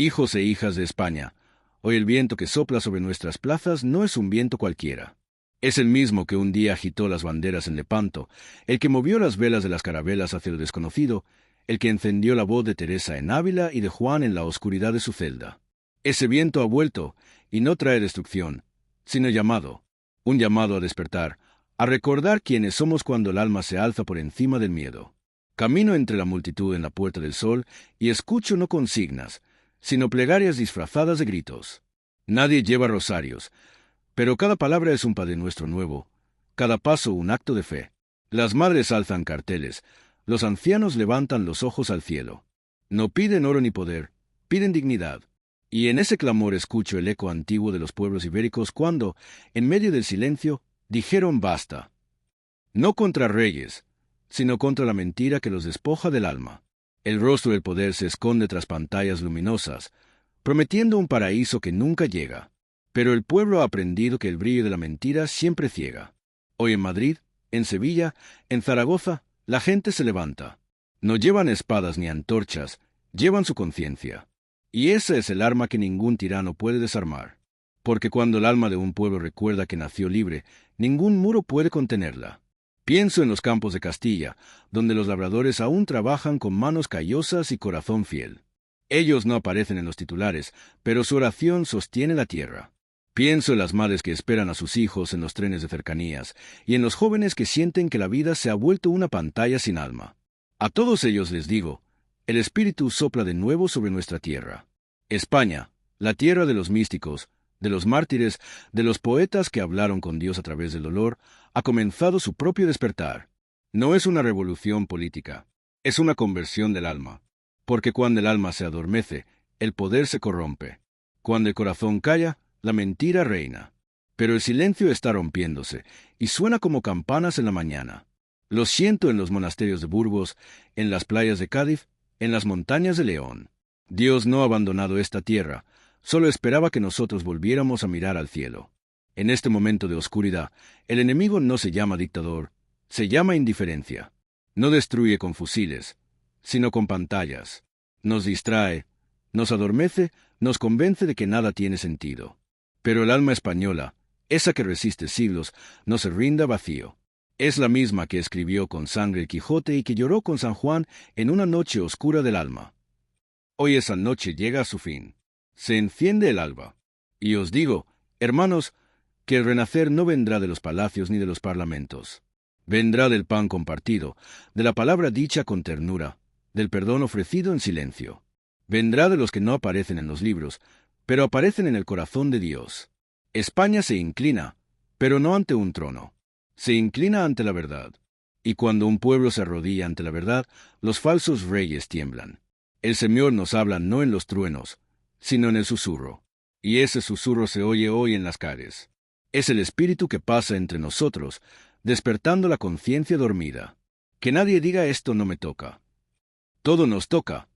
Hijos e hijas de España, hoy el viento que sopla sobre nuestras plazas no es un viento cualquiera. Es el mismo que un día agitó las banderas en Lepanto, el que movió las velas de las carabelas hacia lo desconocido, el que encendió la voz de Teresa en Ávila y de Juan en la oscuridad de su celda. Ese viento ha vuelto, y no trae destrucción, sino llamado, un llamado a despertar, a recordar quiénes somos cuando el alma se alza por encima del miedo. Camino entre la multitud en la Puerta del Sol y escucho no consignas, sino plegarias disfrazadas de gritos. Nadie lleva rosarios, pero cada palabra es un Padre Nuestro nuevo, cada paso un acto de fe. Las madres alzan carteles, los ancianos levantan los ojos al cielo. No piden oro ni poder, piden dignidad. Y en ese clamor escucho el eco antiguo de los pueblos ibéricos cuando, en medio del silencio, dijeron basta. No contra reyes, sino contra la mentira que los despoja del alma. El rostro del poder se esconde tras pantallas luminosas, prometiendo un paraíso que nunca llega. Pero el pueblo ha aprendido que el brillo de la mentira siempre ciega. Hoy en Madrid, en Sevilla, en Zaragoza, la gente se levanta. No llevan espadas ni antorchas, llevan su conciencia. Y ese es el arma que ningún tirano puede desarmar. Porque cuando el alma de un pueblo recuerda que nació libre, ningún muro puede contenerla. Pienso en los campos de Castilla, donde los labradores aún trabajan con manos callosas y corazón fiel. Ellos no aparecen en los titulares, pero su oración sostiene la tierra. Pienso en las madres que esperan a sus hijos en los trenes de cercanías, y en los jóvenes que sienten que la vida se ha vuelto una pantalla sin alma. A todos ellos les digo, el Espíritu sopla de nuevo sobre nuestra tierra. España, la tierra de los místicos, de los mártires, de los poetas que hablaron con Dios a través del dolor, ha comenzado su propio despertar. No es una revolución política, es una conversión del alma. Porque cuando el alma se adormece, el poder se corrompe. Cuando el corazón calla, la mentira reina. Pero el silencio está rompiéndose, y suena como campanas en la mañana. Lo siento en los monasterios de Burgos, en las playas de Cádiz, en las montañas de León. Dios no ha abandonado esta tierra, solo esperaba que nosotros volviéramos a mirar al cielo. En este momento de oscuridad, el enemigo no se llama dictador, se llama indiferencia. No destruye con fusiles, sino con pantallas. Nos distrae, nos adormece, nos convence de que nada tiene sentido. Pero el alma española, esa que resiste siglos, no se rinda vacío. Es la misma que escribió con sangre el Quijote y que lloró con San Juan en una noche oscura del alma. Hoy esa noche llega a su fin. Se enciende el alba. Y os digo, hermanos, que el renacer no vendrá de los palacios ni de los parlamentos. Vendrá del pan compartido, de la palabra dicha con ternura, del perdón ofrecido en silencio. Vendrá de los que no aparecen en los libros, pero aparecen en el corazón de Dios. España se inclina, pero no ante un trono. Se inclina ante la verdad. Y cuando un pueblo se arrodilla ante la verdad, los falsos reyes tiemblan. El Señor nos habla no en los truenos, sino en el susurro. Y ese susurro se oye hoy en las calles. Es el Espíritu que pasa entre nosotros, despertando la conciencia dormida. Que nadie diga esto no me toca. Todo nos toca,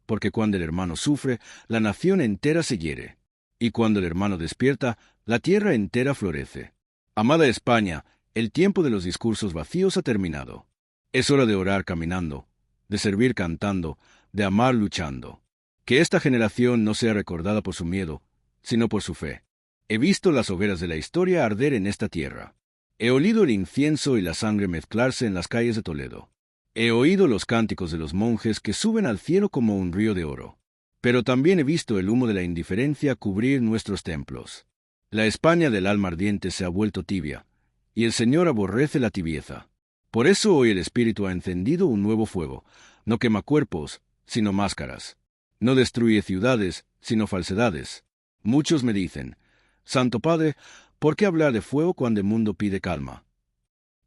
porque cuando el hermano sufre, la nación entera se hiere. Y cuando el hermano despierta, la tierra entera florece. Amada España, el tiempo de los discursos vacíos ha terminado. Es hora de orar caminando, de servir cantando, de amar luchando. Que esta generación no sea recordada por su miedo, sino por su fe. He visto las hogueras de la historia arder en esta tierra. He olido el incienso y la sangre mezclarse en las calles de Toledo. He oído los cánticos de los monjes que suben al cielo como un río de oro. Pero también he visto el humo de la indiferencia cubrir nuestros templos. La España del alma ardiente se ha vuelto tibia, y el Señor aborrece la tibieza. Por eso hoy el Espíritu ha encendido un nuevo fuego. No quema cuerpos, sino máscaras. No destruye ciudades, sino falsedades. Muchos me dicen, Santo Padre, ¿por qué hablar de fuego cuando el mundo pide calma?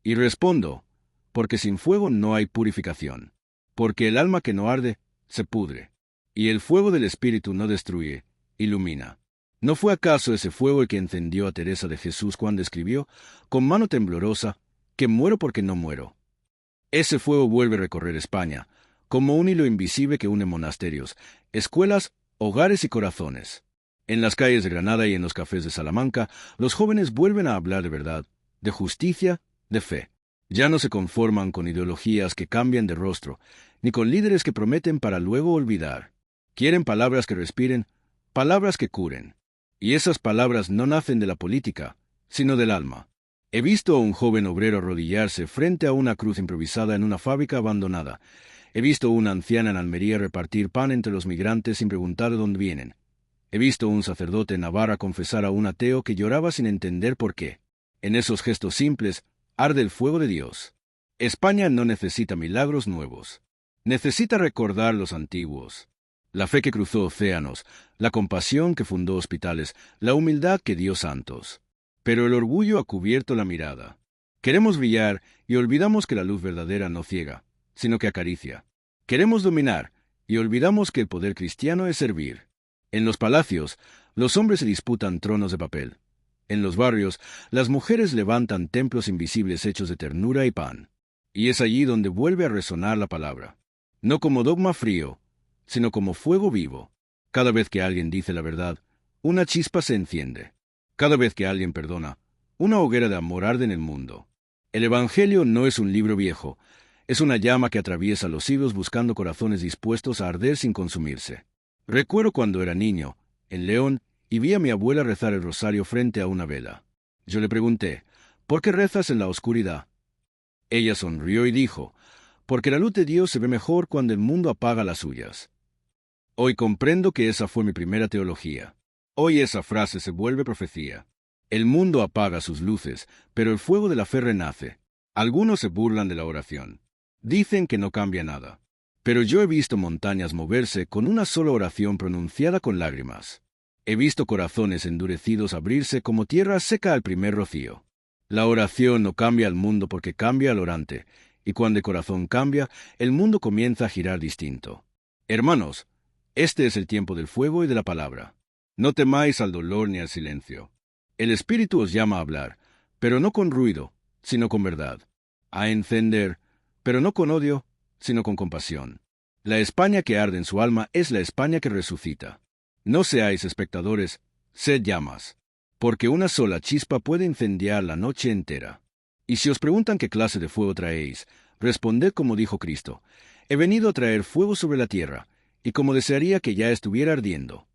Y respondo, porque sin fuego no hay purificación. Porque el alma que no arde, se pudre. Y el fuego del Espíritu no destruye, ilumina. ¿No fue acaso ese fuego el que encendió a Teresa de Jesús cuando escribió, con mano temblorosa, que muero porque no muero? Ese fuego vuelve a recorrer España, como un hilo invisible que une monasterios, escuelas, hogares y corazones. En las calles de Granada y en los cafés de Salamanca, los jóvenes vuelven a hablar de verdad, de justicia, de fe. Ya no se conforman con ideologías que cambian de rostro, ni con líderes que prometen para luego olvidar. Quieren palabras que respiren, palabras que curen. Y esas palabras no nacen de la política, sino del alma. He visto a un joven obrero arrodillarse frente a una cruz improvisada en una fábrica abandonada. He visto a una anciana en Almería repartir pan entre los migrantes sin preguntar de dónde vienen. He visto a un sacerdote en Navarra confesar a un ateo que lloraba sin entender por qué. En esos gestos simples arde el fuego de Dios. España no necesita milagros nuevos. Necesita recordar los antiguos. La fe que cruzó océanos, la compasión que fundó hospitales, la humildad que dio santos. Pero el orgullo ha cubierto la mirada. Queremos brillar y olvidamos que la luz verdadera no ciega, sino que acaricia. Queremos dominar y olvidamos que el poder cristiano es servir. En los palacios, los hombres se disputan tronos de papel. En los barrios, las mujeres levantan templos invisibles hechos de ternura y pan. Y es allí donde vuelve a resonar la palabra. No como dogma frío, sino como fuego vivo. Cada vez que alguien dice la verdad, una chispa se enciende. Cada vez que alguien perdona, una hoguera de amor arde en el mundo. El Evangelio no es un libro viejo, es una llama que atraviesa los siglos buscando corazones dispuestos a arder sin consumirse. Recuerdo cuando era niño, en León, y vi a mi abuela rezar el rosario frente a una vela. Yo le pregunté, ¿por qué rezas en la oscuridad? Ella sonrió y dijo, porque la luz de Dios se ve mejor cuando el mundo apaga las suyas. Hoy comprendo que esa fue mi primera teología. Hoy esa frase se vuelve profecía. El mundo apaga sus luces, pero el fuego de la fe renace. Algunos se burlan de la oración. Dicen que no cambia nada. Pero yo he visto montañas moverse con una sola oración pronunciada con lágrimas. He visto corazones endurecidos abrirse como tierra seca al primer rocío. La oración no cambia al mundo porque cambia al orante, y cuando el corazón cambia, el mundo comienza a girar distinto. Hermanos, este es el tiempo del fuego y de la palabra. No temáis al dolor ni al silencio. El Espíritu os llama a hablar, pero no con ruido, sino con verdad. A encender, pero no con odio, sino con compasión. La España que arde en su alma es la España que resucita. No seáis espectadores, sed llamas, porque una sola chispa puede incendiar la noche entera. Y si os preguntan qué clase de fuego traéis, responded como dijo Cristo: he venido a traer fuego sobre la tierra, y como desearía que ya estuviera ardiendo.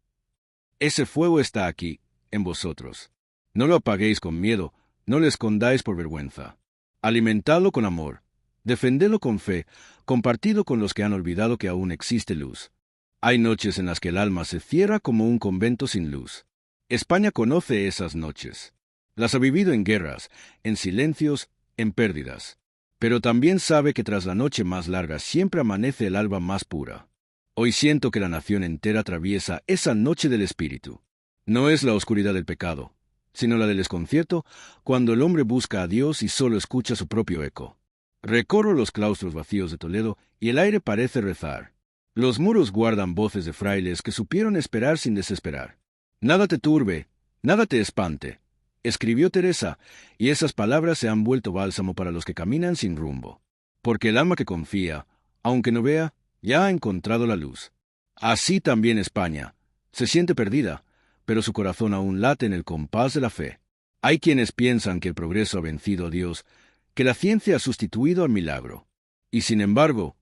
Ese fuego está aquí, en vosotros. No lo apaguéis con miedo, no lo escondáis por vergüenza. Alimentadlo con amor, defendedlo con fe, compartidlo con los que han olvidado que aún existe luz. Hay noches en las que el alma se cierra como un convento sin luz. España conoce esas noches. Las ha vivido en guerras, en silencios, en pérdidas. Pero también sabe que tras la noche más larga siempre amanece el alba más pura. Hoy siento que la nación entera atraviesa esa noche del espíritu. No es la oscuridad del pecado, sino la del desconcierto, cuando el hombre busca a Dios y solo escucha su propio eco. Recorro los claustros vacíos de Toledo y el aire parece rezar. Los muros guardan voces de frailes que supieron esperar sin desesperar. Nada te turbe, nada te espante, escribió Teresa, y esas palabras se han vuelto bálsamo para los que caminan sin rumbo. Porque el alma que confía, aunque no vea, ya ha encontrado la luz. Así también España. Se siente perdida, pero su corazón aún late en el compás de la fe. Hay quienes piensan que el progreso ha vencido a Dios, que la ciencia ha sustituido al milagro. Y sin embargo,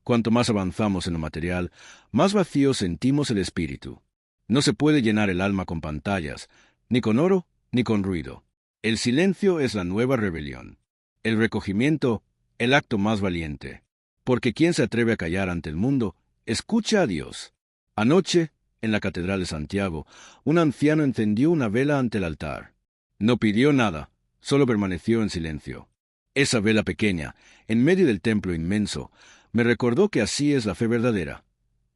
cuanto más avanzamos en lo material, más vacío sentimos el espíritu. No se puede llenar el alma con pantallas, ni con oro, ni con ruido. El silencio es la nueva rebelión. El recogimiento, el acto más valiente. Porque quien se atreve a callar ante el mundo, escucha a Dios. Anoche, en la Catedral de Santiago, un anciano encendió una vela ante el altar. No pidió nada, solo permaneció en silencio. Esa vela pequeña, en medio del templo inmenso, me recordó que así es la fe verdadera.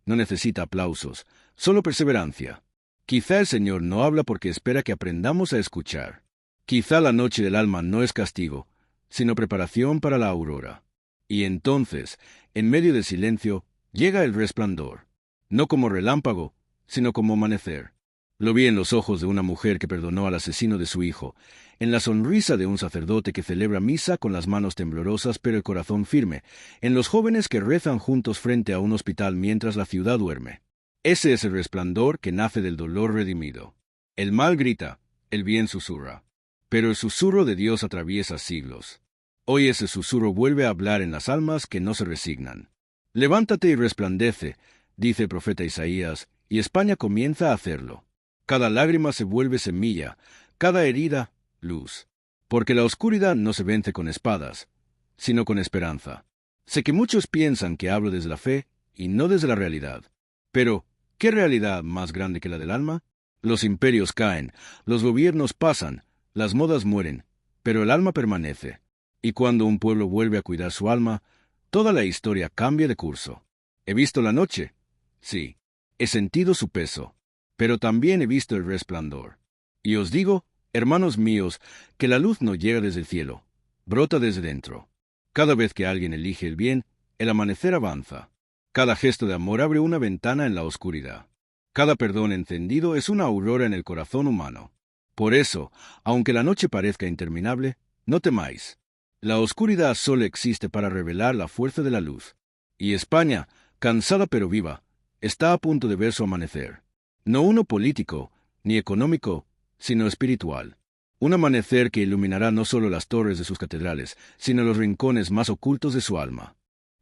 No necesita aplausos, solo perseverancia. Quizá el Señor no habla porque espera que aprendamos a escuchar. Quizá la noche del alma no es castigo, sino preparación para la aurora. Y entonces, en medio del silencio, llega el resplandor, no como relámpago, sino como amanecer. Lo vi en los ojos de una mujer que perdonó al asesino de su hijo, en la sonrisa de un sacerdote que celebra misa con las manos temblorosas pero el corazón firme, en los jóvenes que rezan juntos frente a un hospital mientras la ciudad duerme. Ese es el resplandor que nace del dolor redimido. El mal grita, el bien susurra, pero el susurro de Dios atraviesa siglos. Hoy ese susurro vuelve a hablar en las almas que no se resignan. Levántate y resplandece, dice el profeta Isaías, y España comienza a hacerlo. Cada lágrima se vuelve semilla, cada herida, luz. Porque la oscuridad no se vence con espadas, sino con esperanza. Sé que muchos piensan que hablo desde la fe y no desde la realidad. Pero, ¿qué realidad más grande que la del alma? Los imperios caen, los gobiernos pasan, las modas mueren, pero el alma permanece. Y cuando un pueblo vuelve a cuidar su alma, toda la historia cambia de curso. ¿He visto la noche? Sí. He sentido su peso, pero también he visto el resplandor. Y os digo, hermanos míos, que la luz no llega desde el cielo, brota desde dentro. Cada vez que alguien elige el bien, el amanecer avanza. Cada gesto de amor abre una ventana en la oscuridad. Cada perdón encendido es una aurora en el corazón humano. Por eso, aunque la noche parezca interminable, no temáis. La oscuridad solo existe para revelar la fuerza de la luz. Y España, cansada pero viva, está a punto de ver su amanecer. No uno político, ni económico, sino espiritual. Un amanecer que iluminará no solo las torres de sus catedrales, sino los rincones más ocultos de su alma.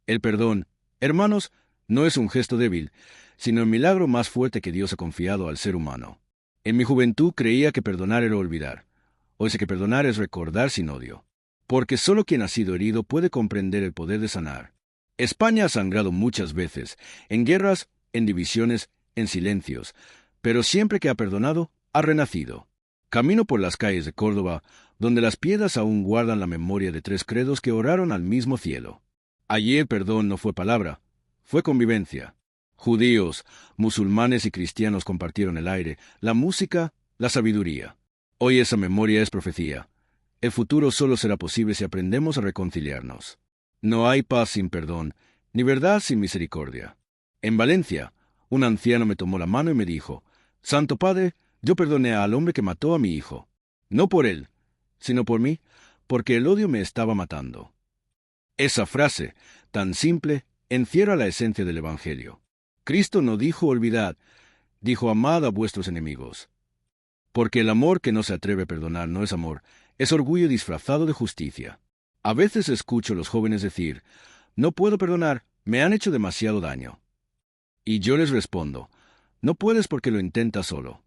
El perdón, hermanos, no es un gesto débil, sino el milagro más fuerte que Dios ha confiado al ser humano. En mi juventud creía que perdonar era olvidar. Hoy sé que perdonar es recordar sin odio. Porque solo quien ha sido herido puede comprender el poder de sanar. España ha sangrado muchas veces, en guerras, en divisiones, en silencios, pero siempre que ha perdonado, ha renacido. Camino por las calles de Córdoba, donde las piedras aún guardan la memoria de 3 credos que oraron al mismo cielo. Allí el perdón no fue palabra, fue convivencia. Judíos, musulmanes y cristianos compartieron el aire, la música, la sabiduría. Hoy esa memoria es profecía. El futuro solo será posible si aprendemos a reconciliarnos. No hay paz sin perdón, ni verdad sin misericordia. En Valencia, un anciano me tomó la mano y me dijo, «Santo Padre, yo perdoné al hombre que mató a mi hijo. No por él, sino por mí, porque el odio me estaba matando». Esa frase, tan simple, encierra la esencia del Evangelio. Cristo no dijo olvidad, dijo amad a vuestros enemigos. Porque el amor que no se atreve a perdonar no es amor, es orgullo disfrazado de justicia. A veces escucho a los jóvenes decir, no puedo perdonar, me han hecho demasiado daño. Y yo les respondo, no puedes porque lo intentas solo.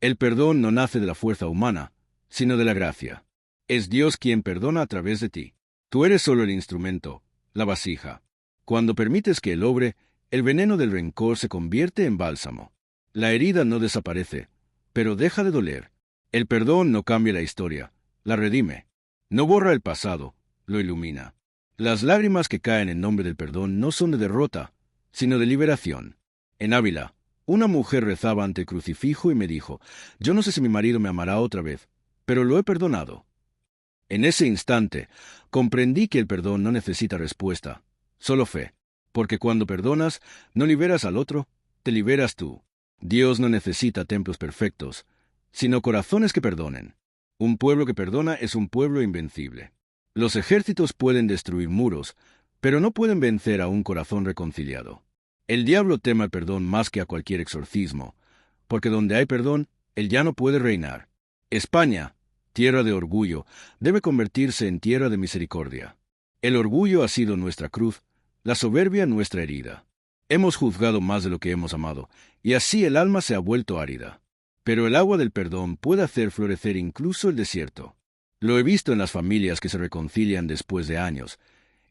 El perdón no nace de la fuerza humana, sino de la gracia. Es Dios quien perdona a través de ti. Tú eres solo el instrumento, la vasija. Cuando permites que Él obre, el veneno del rencor se convierte en bálsamo. La herida no desaparece, pero deja de doler. El perdón no cambia la historia, la redime. No borra el pasado, lo ilumina. Las lágrimas que caen en nombre del perdón no son de derrota, sino de liberación. En Ávila, una mujer rezaba ante el crucifijo y me dijo, yo no sé si mi marido me amará otra vez, pero lo he perdonado. En ese instante, comprendí que el perdón no necesita respuesta, solo fe. Porque cuando perdonas, no liberas al otro, te liberas tú. Dios no necesita templos perfectos, sino corazones que perdonen. Un pueblo que perdona es un pueblo invencible. Los ejércitos pueden destruir muros, pero no pueden vencer a un corazón reconciliado. El diablo teme el perdón más que a cualquier exorcismo, porque donde hay perdón, él ya no puede reinar. España, tierra de orgullo, debe convertirse en tierra de misericordia. El orgullo ha sido nuestra cruz, la soberbia nuestra herida. Hemos juzgado más de lo que hemos amado, y así el alma se ha vuelto árida. Pero el agua del perdón puede hacer florecer incluso el desierto. Lo he visto en las familias que se reconcilian después de años,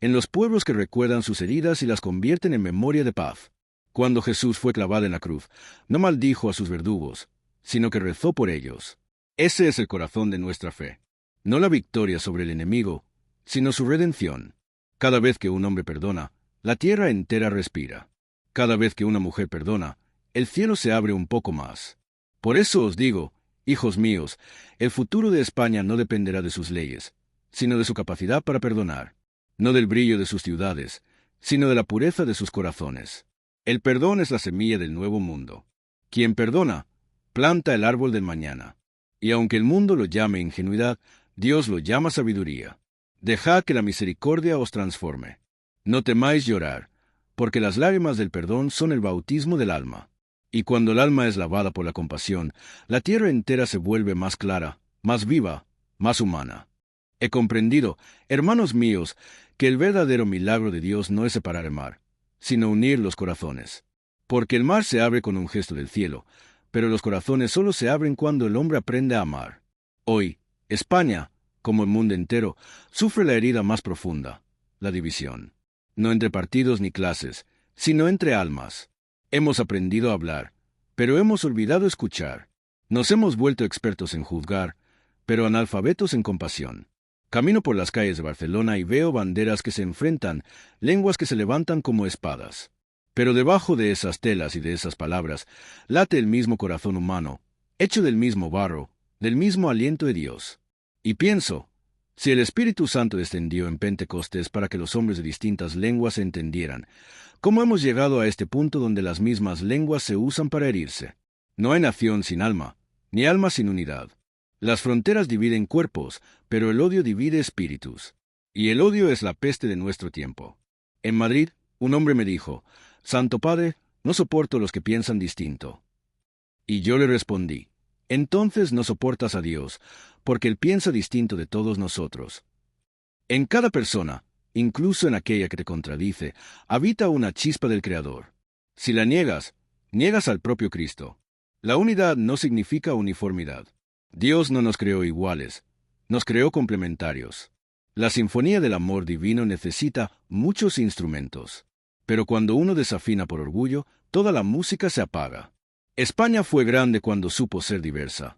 en los pueblos que recuerdan sus heridas y las convierten en memoria de paz. Cuando Jesús fue clavado en la cruz, no maldijo a sus verdugos, sino que rezó por ellos. Ese es el corazón de nuestra fe. No la victoria sobre el enemigo, sino su redención. Cada vez que un hombre perdona, la tierra entera respira. Cada vez que una mujer perdona, el cielo se abre un poco más. Por eso os digo, hijos míos, el futuro de España no dependerá de sus leyes, sino de su capacidad para perdonar. No del brillo de sus ciudades, sino de la pureza de sus corazones. El perdón es la semilla del nuevo mundo. Quien perdona, planta el árbol del mañana. Y aunque el mundo lo llame ingenuidad, Dios lo llama sabiduría. Dejad que la misericordia os transforme. No temáis llorar, porque las lágrimas del perdón son el bautismo del alma. Y cuando el alma es lavada por la compasión, la tierra entera se vuelve más clara, más viva, más humana. He comprendido, hermanos míos, que el verdadero milagro de Dios no es separar el mar, sino unir los corazones. Porque el mar se abre con un gesto del cielo, pero los corazones solo se abren cuando el hombre aprende a amar. Hoy, España, como el mundo entero, sufre la herida más profunda, la división. No entre partidos ni clases, sino entre almas. Hemos aprendido a hablar, pero hemos olvidado escuchar. Nos hemos vuelto expertos en juzgar, pero analfabetos en compasión. Camino por las calles de Barcelona y veo banderas que se enfrentan, lenguas que se levantan como espadas. Pero debajo de esas telas y de esas palabras late el mismo corazón humano, hecho del mismo barro, del mismo aliento de Dios. Y pienso, si el Espíritu Santo descendió en Pentecostés para que los hombres de distintas lenguas se entendieran, ¿cómo hemos llegado a este punto donde las mismas lenguas se usan para herirse? No hay nación sin alma, ni alma sin unidad. Las fronteras dividen cuerpos, pero el odio divide espíritus. Y el odio es la peste de nuestro tiempo. En Madrid, un hombre me dijo, «Santo Padre, no soporto los que piensan distinto». Y yo le respondí, «Entonces no soportas a Dios, porque Él piensa distinto de todos nosotros». En cada persona, incluso en aquella que te contradice, habita una chispa del Creador. Si la niegas, niegas al propio Cristo. La unidad no significa uniformidad. Dios no nos creó iguales, nos creó complementarios. La sinfonía del amor divino necesita muchos instrumentos. Pero cuando uno desafina por orgullo, toda la música se apaga. España fue grande cuando supo ser diversa.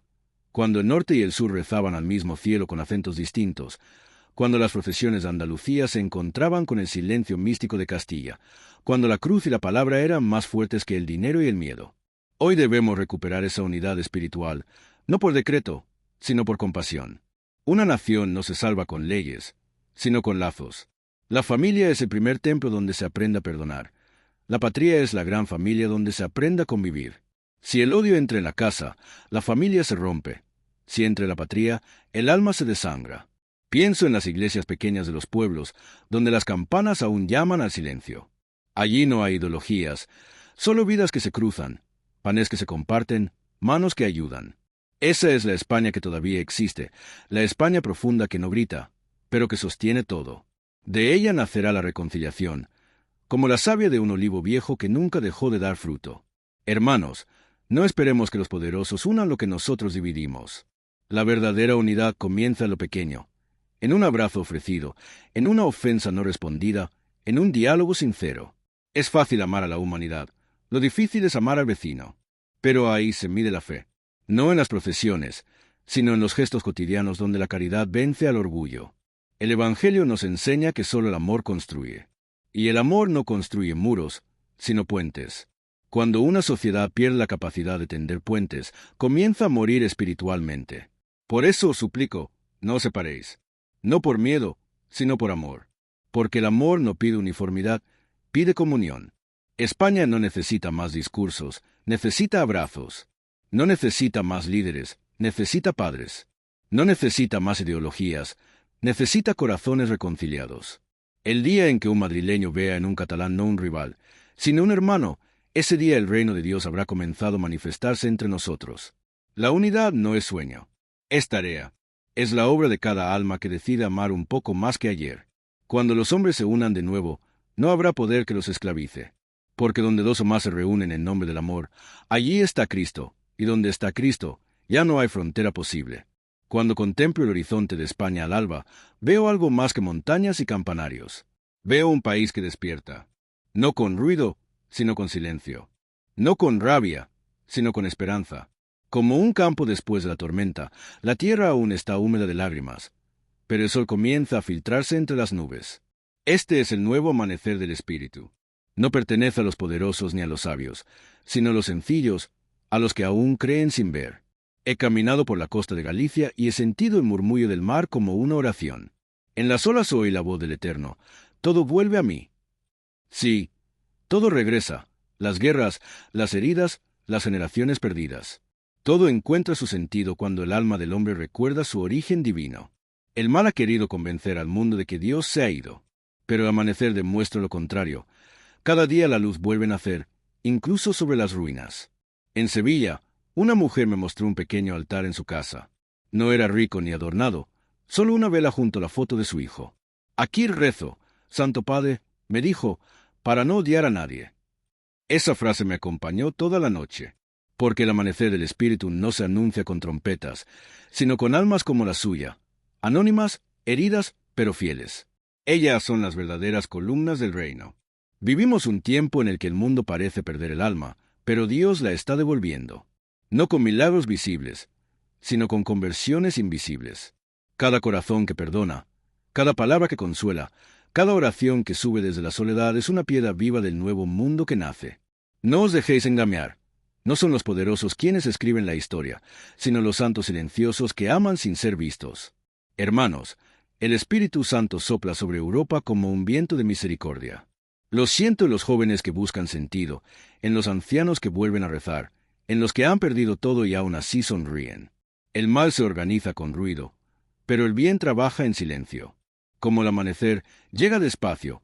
Cuando el norte y el sur rezaban al mismo cielo con acentos distintos. Cuando las procesiones de Andalucía se encontraban con el silencio místico de Castilla. Cuando la cruz y la palabra eran más fuertes que el dinero y el miedo. Hoy debemos recuperar esa unidad espiritual, no por decreto, sino por compasión. Una nación no se salva con leyes, sino con lazos. La familia es el primer templo donde se aprende a perdonar. La patria es la gran familia donde se aprende a convivir. Si el odio entra en la casa, la familia se rompe. Si entra en la patria, el alma se desangra. Pienso en las iglesias pequeñas de los pueblos, donde las campanas aún llaman al silencio. Allí no hay ideologías, solo vidas que se cruzan, panes que se comparten, manos que ayudan. Esa es la España que todavía existe, la España profunda que no grita, pero que sostiene todo. De ella nacerá la reconciliación, como la savia de un olivo viejo que nunca dejó de dar fruto. Hermanos, no esperemos que los poderosos unan lo que nosotros dividimos. La verdadera unidad comienza en lo pequeño, en un abrazo ofrecido, en una ofensa no respondida, en un diálogo sincero. Es fácil amar a la humanidad, lo difícil es amar al vecino. Pero ahí se mide la fe. No en las procesiones, sino en los gestos cotidianos donde la caridad vence al orgullo. El Evangelio nos enseña que solo el amor construye. Y el amor no construye muros, sino puentes. Cuando una sociedad pierde la capacidad de tender puentes, comienza a morir espiritualmente. Por eso os suplico, no os separéis. No por miedo, sino por amor. Porque el amor no pide uniformidad, pide comunión. España no necesita más discursos, necesita abrazos. No necesita más líderes, necesita padres. No necesita más ideologías, necesita corazones reconciliados. El día en que un madrileño vea en un catalán no un rival, sino un hermano, ese día el reino de Dios habrá comenzado a manifestarse entre nosotros. La unidad no es sueño, es tarea. Es la obra de cada alma que decide amar un poco más que ayer. Cuando los hombres se unan de nuevo, no habrá poder que los esclavice. Porque donde dos o más se reúnen en nombre del amor, allí está Cristo. Y donde está Cristo, ya no hay frontera posible. Cuando contemplo el horizonte de España al alba, veo algo más que montañas y campanarios. Veo un país que despierta, no con ruido, sino con silencio. No con rabia, sino con esperanza. Como un campo después de la tormenta, la tierra aún está húmeda de lágrimas, pero el sol comienza a filtrarse entre las nubes. Este es el nuevo amanecer del Espíritu. No pertenece a los poderosos ni a los sabios, sino a los sencillos, a los que aún creen sin ver. He caminado por la costa de Galicia y he sentido el murmullo del mar como una oración. En las olas oí la voz del Eterno. Todo vuelve a mí. Sí, todo regresa. Las guerras, las heridas, las generaciones perdidas. Todo encuentra su sentido cuando el alma del hombre recuerda su origen divino. El mal ha querido convencer al mundo de que Dios se ha ido. Pero el amanecer demuestra lo contrario. Cada día la luz vuelve a nacer, incluso sobre las ruinas. En Sevilla, una mujer me mostró un pequeño altar en su casa. No era rico ni adornado, solo una vela junto a la foto de su hijo. Aquí rezo, Santo Padre, me dijo, para no odiar a nadie. Esa frase me acompañó toda la noche, porque el amanecer del Espíritu no se anuncia con trompetas, sino con almas como la suya, anónimas, heridas, pero fieles. Ellas son las verdaderas columnas del reino. Vivimos un tiempo en el que el mundo parece perder el alma, pero Dios la está devolviendo. No con milagros visibles, sino con conversiones invisibles. Cada corazón que perdona, cada palabra que consuela, cada oración que sube desde la soledad es una piedra viva del nuevo mundo que nace. No os dejéis engañar. No son los poderosos quienes escriben la historia, sino los santos silenciosos que aman sin ser vistos. Hermanos, el Espíritu Santo sopla sobre Europa como un viento de misericordia. Lo siento en los jóvenes que buscan sentido, en los ancianos que vuelven a rezar, en los que han perdido todo y aún así sonríen. El mal se organiza con ruido, pero el bien trabaja en silencio. Como el amanecer, llega despacio,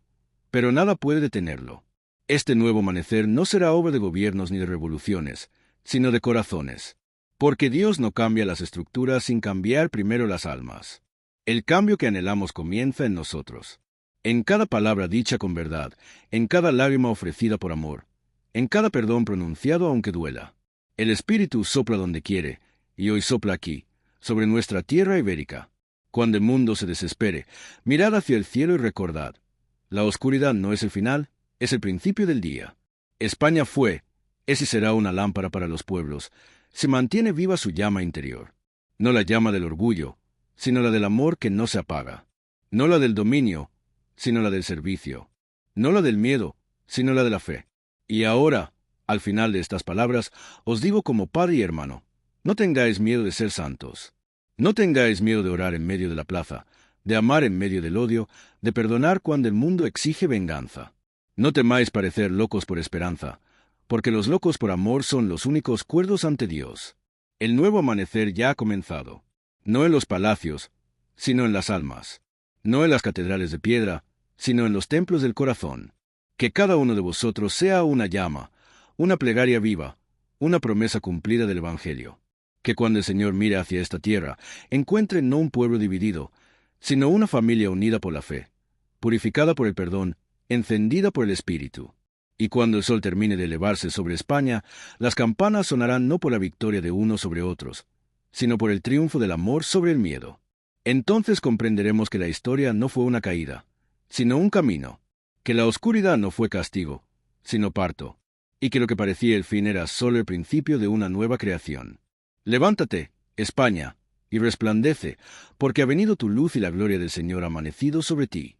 pero nada puede detenerlo. Este nuevo amanecer no será obra de gobiernos ni de revoluciones, sino de corazones. Porque Dios no cambia las estructuras sin cambiar primero las almas. El cambio que anhelamos comienza en nosotros. En cada palabra dicha con verdad, en cada lágrima ofrecida por amor, en cada perdón pronunciado aunque duela. El Espíritu sopla donde quiere, y hoy sopla aquí, sobre nuestra tierra ibérica. Cuando el mundo se desespere, mirad hacia el cielo y recordad. La oscuridad no es el final, es el principio del día. España fue, es y será una lámpara para los pueblos. Se mantiene viva su llama interior. No la llama del orgullo, sino la del amor que no se apaga. No la del dominio, sino la del servicio. No la del miedo, sino la de la fe. Y ahora, al final de estas palabras, os digo como padre y hermano, no tengáis miedo de ser santos. No tengáis miedo de orar en medio de la plaza, de amar en medio del odio, de perdonar cuando el mundo exige venganza. No temáis parecer locos por esperanza, porque los locos por amor son los únicos cuerdos ante Dios. El nuevo amanecer ya ha comenzado, no en los palacios, sino en las almas, no en las catedrales de piedra, sino en los templos del corazón. Que cada uno de vosotros sea una llama, una plegaria viva, una promesa cumplida del Evangelio. Que cuando el Señor mire hacia esta tierra, encuentre no un pueblo dividido, sino una familia unida por la fe, purificada por el perdón, encendida por el Espíritu. Y cuando el sol termine de elevarse sobre España, las campanas sonarán no por la victoria de unos sobre otros, sino por el triunfo del amor sobre el miedo. Entonces comprenderemos que la historia no fue una caída, sino un camino, que la oscuridad no fue castigo, sino parto, y que lo que parecía el fin era solo el principio de una nueva creación. Levántate, España, y resplandece, porque ha venido tu luz y la gloria del Señor ha amanecido sobre ti.